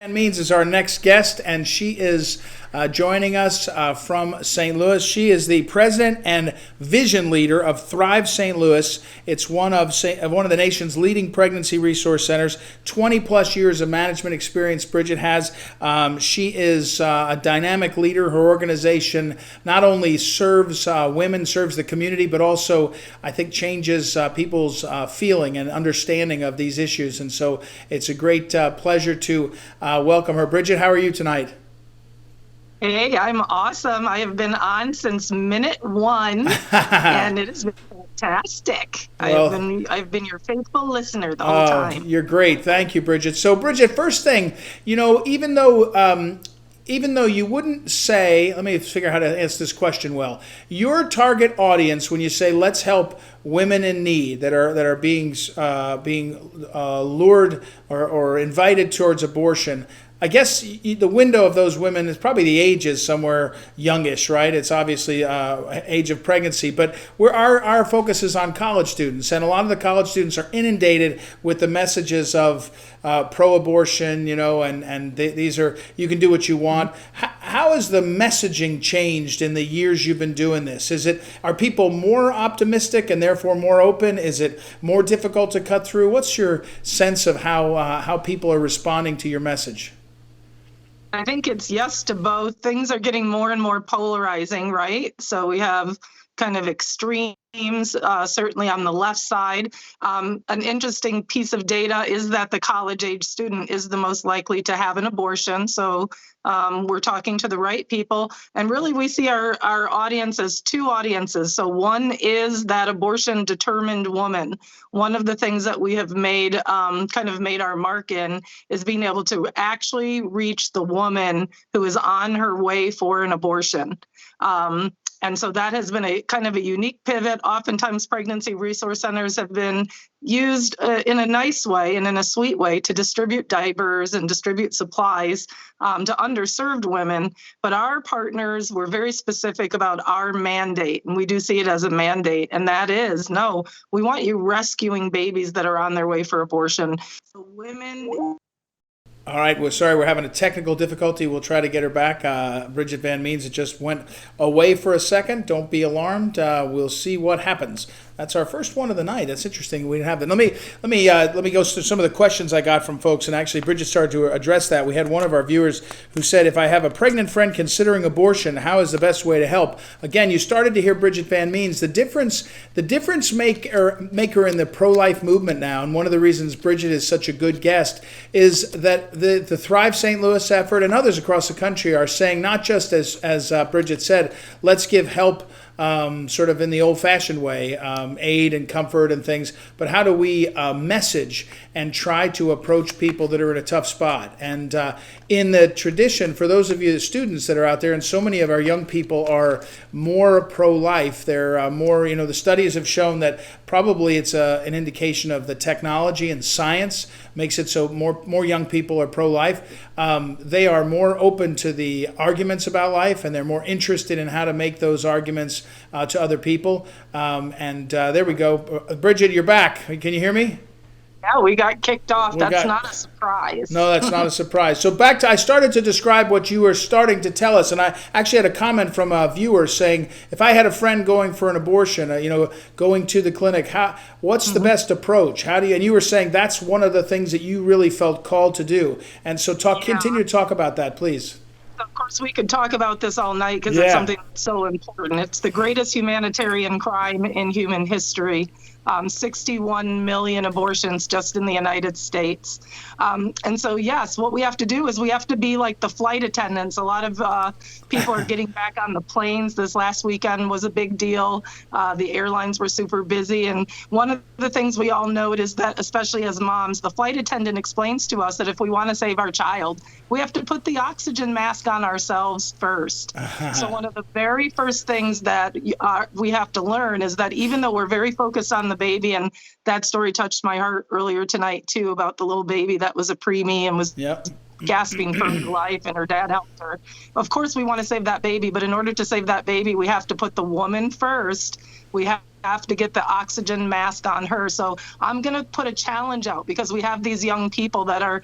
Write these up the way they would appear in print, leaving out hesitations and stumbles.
VanMeans is our next guest, and she is joining us from St. Louis. She is the president and vision leader of Thrive St. Louis. It's one of the nation's leading pregnancy resource centers. 20 plus years of management experience Bridget has. She is a dynamic leader. Her organization not only serves women, serves the community, but also I think changes people's feeling and understanding of these issues. And so it's a great pleasure to welcome her. Bridget, how are you tonight? Hey, I'm awesome. I have been on since minute one, and it has been fantastic. Well, I've been your faithful listener the whole time. You're great. Thank you, Bridget. So, Bridget, first thing, even though you wouldn't say, let me figure out how to answer this question well. Your target audience, when you say let's help women in need that are being lured or invited towards abortion, I guess the window of those women is probably the age is somewhere youngish, right? It's obviously age of pregnancy, but our focus is on college students, and a lot of the college students are inundated with the messages of pro-abortion, and these are, you can do what you want. How has the messaging changed in the years you've been doing this? Are people more optimistic and therefore more open? Is it more difficult to cut through? What's your sense of how people are responding to your message? I think it's yes to both. Things are getting more and more polarizing, right? So we have kind of extremes, certainly on the left side. An interesting piece of data is that the college-age student is the most likely to have an abortion. So we're talking to the right people. And really, we see our audience as two audiences. So one is that abortion-determined woman. One of the things that we have made our mark in is being able to actually reach the woman who is on her way for an abortion. And so that has been a kind of a unique pivot. Oftentimes, pregnancy resource centers have been used in a nice way and in a sweet way to distribute diapers and distribute supplies to underserved women. But our partners were very specific about our mandate, and we do see it as a mandate. And that is, no, we want you rescuing babies that are on their way for abortion. So women... All right, we're sorry, we're having a technical difficulty. We'll try to get her back. Bridget VanMeans, it just went away for a second. Don't be alarmed. We'll see what happens. That's our first one of the night. That's interesting. We didn't have that. Let me go through some of the questions I got from folks. And actually, Bridget started to address that. We had one of our viewers who said, "If I have a pregnant friend considering abortion, how is the best way to help?" Again, you started to hear Bridget VanMeans. The difference maker in the pro-life movement now, and one of the reasons Bridget is such a good guest, is that the Thrive St. Louis effort and others across the country are saying not just as Bridget said, let's give help. Sort of in the old-fashioned way, aid and comfort and things, but how do we message and try to approach people that are in a tough spot? And in the tradition, for those of you the students that are out there, and so many of our young people are more pro-life, they're more, the studies have shown that probably it's an indication of the technology and science makes it so more young people are pro-life. They are more open to the arguments about life, and they're more interested in how to make those arguments to other people. There we go. Bridget, you're back. Can you hear me? Yeah, we got kicked off. That's not a surprise. No, that's not a surprise. So I started to describe what you were starting to tell us, and I actually had a comment from a viewer saying, if I had a friend going for an abortion, going to the clinic, what's the best approach? And you were saying that's one of the things that you really felt called to do. And so continue to talk about that, please. Of course, we could talk about this all night because it's something that's so important. It's the greatest humanitarian crime in human history. 61 million abortions just in the United States. And so, yes, what we have to do is we have to be like the flight attendants. A lot of people are getting back on the planes. This last weekend was a big deal. The airlines were super busy. And one of the things we all note is that, especially as moms, the flight attendant explains to us that if we want to save our child, we have to put the oxygen mask on ourselves first. So one of the very first things that we have to learn is that even though we're very focused on the baby, and that story touched my heart earlier tonight too, about the little baby that was a preemie and was gasping for her life, and her dad helped her. Of course, we want to save that baby, but in order to save that baby, we have to put the woman first. We have to get the oxygen mask on her. So I'm going to put a challenge out, because we have these young people that are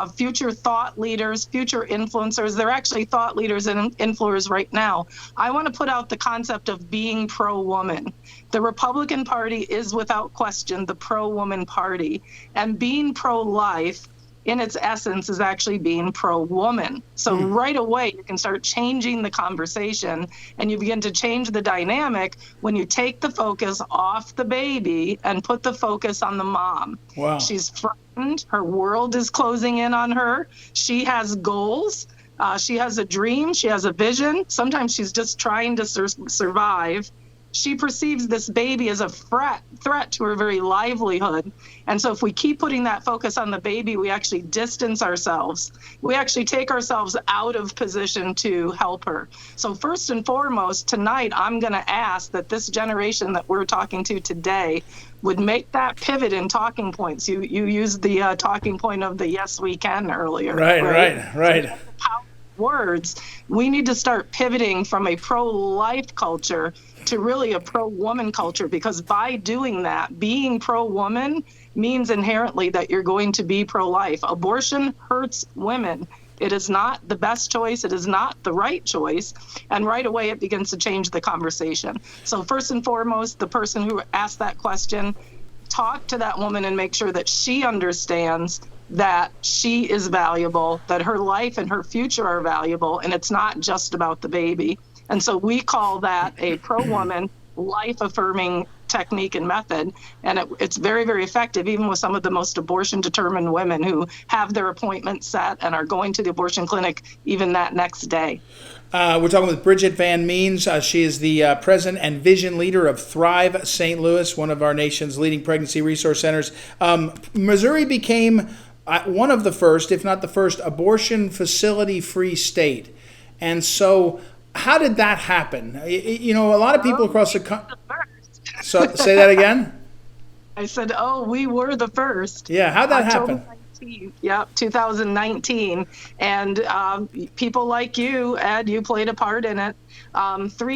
future thought leaders, future influencers. They're actually thought leaders and influencers right now. I want to put out the concept of being pro-woman. The Republican Party is without question the pro-woman party, and being pro-life in its essence is actually being pro-woman. So right away, you can start changing the conversation, and you begin to change the dynamic when you take the focus off the baby and put the focus on the mom. Wow. She's frightened. Her world is closing in on her. She has goals. She has a dream. She has a vision. Sometimes she's just trying to survive. She perceives this baby as a threat to her very livelihood. And so if we keep putting that focus on the baby, we actually distance ourselves. We actually take ourselves out of position to help her. So first and foremost, tonight, I'm going to ask that this generation that we're talking to today would make that pivot in talking points. You used the talking point of the yes, we can earlier. Right. Words, we need to start pivoting from a pro-life culture to really a pro-woman culture, because by doing that, being pro-woman means inherently that you're going to be pro-life. Abortion hurts women. It is not the best choice. It is not the right choice. And right away, it begins to change the conversation. So first and foremost, the person who asked that question, talk to that woman and make sure that she understands that she is valuable, that her life and her future are valuable, and it's not just about the baby. And so we call that a pro-woman, life-affirming technique and method. And it's very, very effective, even with some of the most abortion-determined women who have their appointment set and are going to the abortion clinic even that next day. We're talking with Bridget VanMeans. She is the president and vision leader of Thrive St. Louis, one of our nation's leading pregnancy resource centers. Missouri became one of the first, if not the first, abortion facility-free state. And so how did that happen? You know, a lot of people across the country... So, say that again? I said, we were the first. Yeah, how'd that happen? 2019. And people like you, Ed, you played a part in it.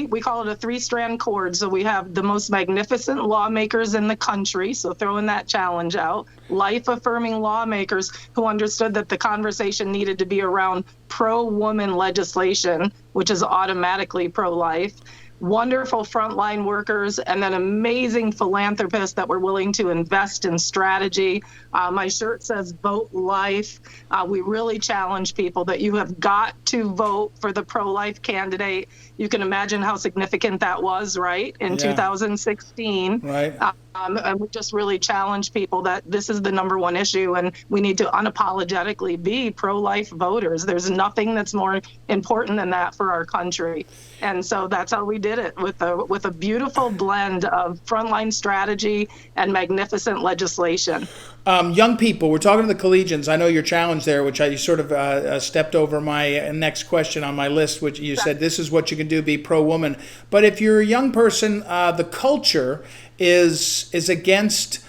We call it a three-strand cord. So we have the most magnificent lawmakers in the country. So throwing that challenge out, life-affirming lawmakers who understood that the conversation needed to be around pro-woman legislation, which is automatically pro-life. Wonderful frontline workers, and then amazing philanthropists that were willing to invest in strategy. My shirt says vote life. We really challenge people that you have got to vote for the pro-life candidate. You can imagine how significant that was, right? In 2016. Right. And we just really challenge people that this is the number one issue, and we need to unapologetically be pro-life voters. There's nothing that's more important than that for our country. And so that's how we did it, with a beautiful blend of frontline strategy and magnificent legislation. Young people, we're talking to the collegians. I know your challenge there, which I sort of stepped over my next question on my list, which you said this is what you can do, be pro-woman. But if you're a young person, the culture is against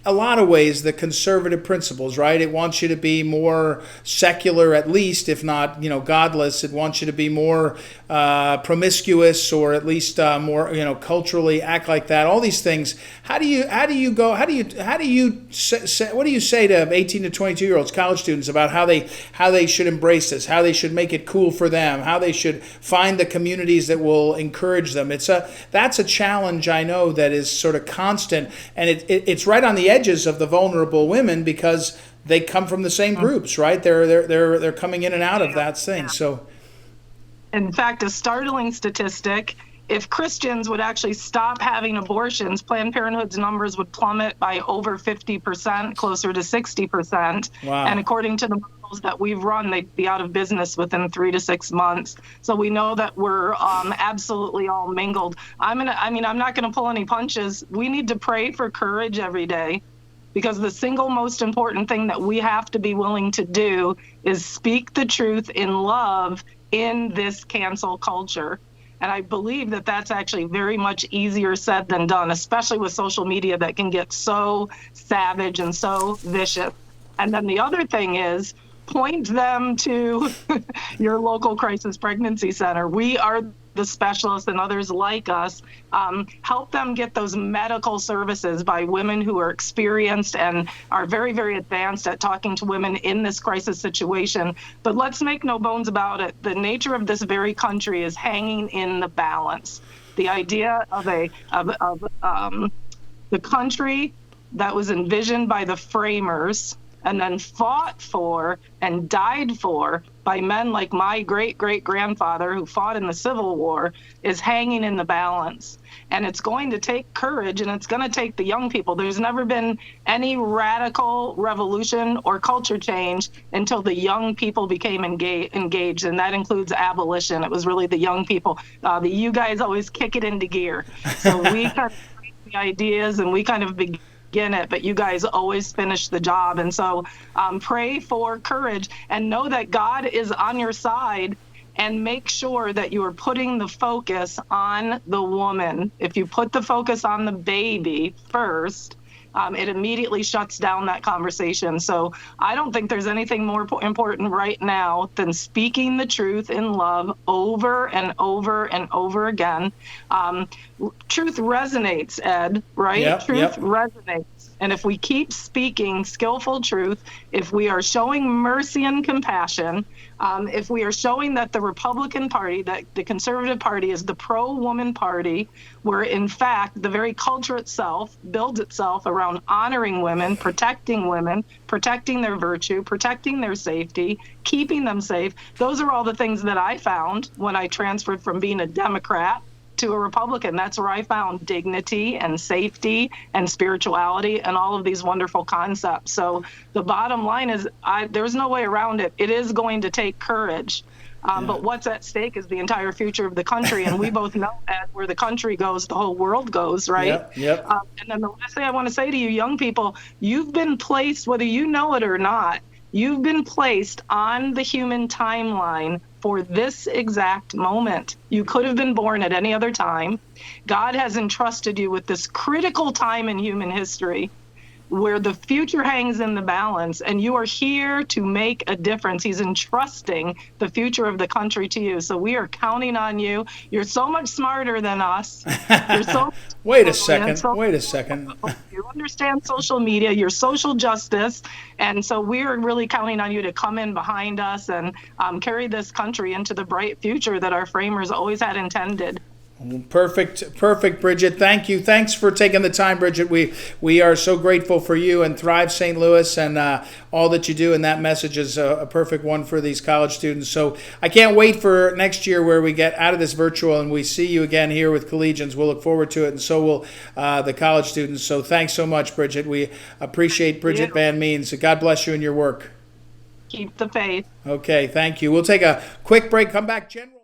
a lot of ways the conservative principles, right? It wants you to be more secular, at least, if not, godless. It wants you to be more promiscuous, or at least more, culturally act like that. All these things. What do you say to 18 to 22-year-olds, college students, about how they should embrace this, how they should make it cool for them, how they should find the communities that will encourage them? That's a challenge, I know, that is sort of constant, and it's right on the edges of the vulnerable women, because they come from the same groups, right? They're coming in and out of that thing. So, in fact, a startling statistic: if Christians would actually stop having abortions, Planned Parenthood's numbers would plummet by over 50%, closer to 60%. Wow. And according to the models that we've run, they'd be out of business within 3 to 6 months. So we know that we're absolutely all mingled. I'm not gonna pull any punches. We need to pray for courage every day, because the single most important thing that we have to be willing to do is speak the truth in love in this cancel culture. And I believe that that's actually very much easier said than done, especially with social media that can get so savage and so vicious. And then the other thing is, point them to your local crisis pregnancy center. We are the specialists and others like us. Help them get those medical services by women who are experienced and are very, very advanced at talking to women in this crisis situation. But let's make no bones about it. The nature of this very country is hanging in the balance. The idea of the country that was envisioned by the framers and then fought for and died for by men like my great-great-grandfather who fought in the Civil War is hanging in the balance. And it's going to take courage, and it's going to take the young people. There's never been any radical revolution or culture change until the young people became engaged, and that includes abolition. It was really the young people. You guys always kick it into gear. So we kind of the ideas, and we kind of begin it, but you guys always finish the job. And so pray for courage and know that God is on your side, and make sure that you are putting the focus on the woman. If you put the focus on the baby first, it immediately shuts down that conversation. So I don't think there's anything more important right now than speaking the truth in love over and over and over again. Truth resonates, Ed, right? Yep, Truth resonates. And if we keep speaking skillful truth, if we are showing mercy and compassion, if we are showing that the Republican Party, that the Conservative Party is the pro-woman party, where in fact the very culture itself builds itself around honoring women, protecting their virtue, protecting their safety, keeping them safe. Those are all the things that I found when I transferred from being a Democrat to a Republican. That's where I found dignity and safety and spirituality and all of these wonderful concepts. So the bottom line is there's no way around it. It is going to take courage. But what's at stake is the entire future of the country. And we both know that where the country goes, the whole world goes, right? Yep. And then the last thing I want to say to you young people, you've been placed, whether you know it or not, you've been placed on the human timeline for this exact moment. You could have been born at any other time. God has entrusted you with this critical time in human history where the future hangs in the balance, and you are here to make a difference. He's entrusting the future of the country to you. So we are counting on you. You're so much smarter than us. You're so Wait a second. You understand social media, your social justice. And so we're really counting on you to come in behind us and carry this country into the bright future that our framers always had intended. Perfect, Bridget. Thank you. Thanks for taking the time, Bridget. We are so grateful for you and Thrive St. Louis and all that you do. And that message is a perfect one for these college students. So I can't wait for next year where we get out of this virtual and we see you again here with Collegians. We'll look forward to it, and so will the college students. So thanks so much, Bridget. We appreciate Bridget VanMeans. God bless you and your work. Keep the faith. Okay, thank you. We'll take a quick break. Come back, General.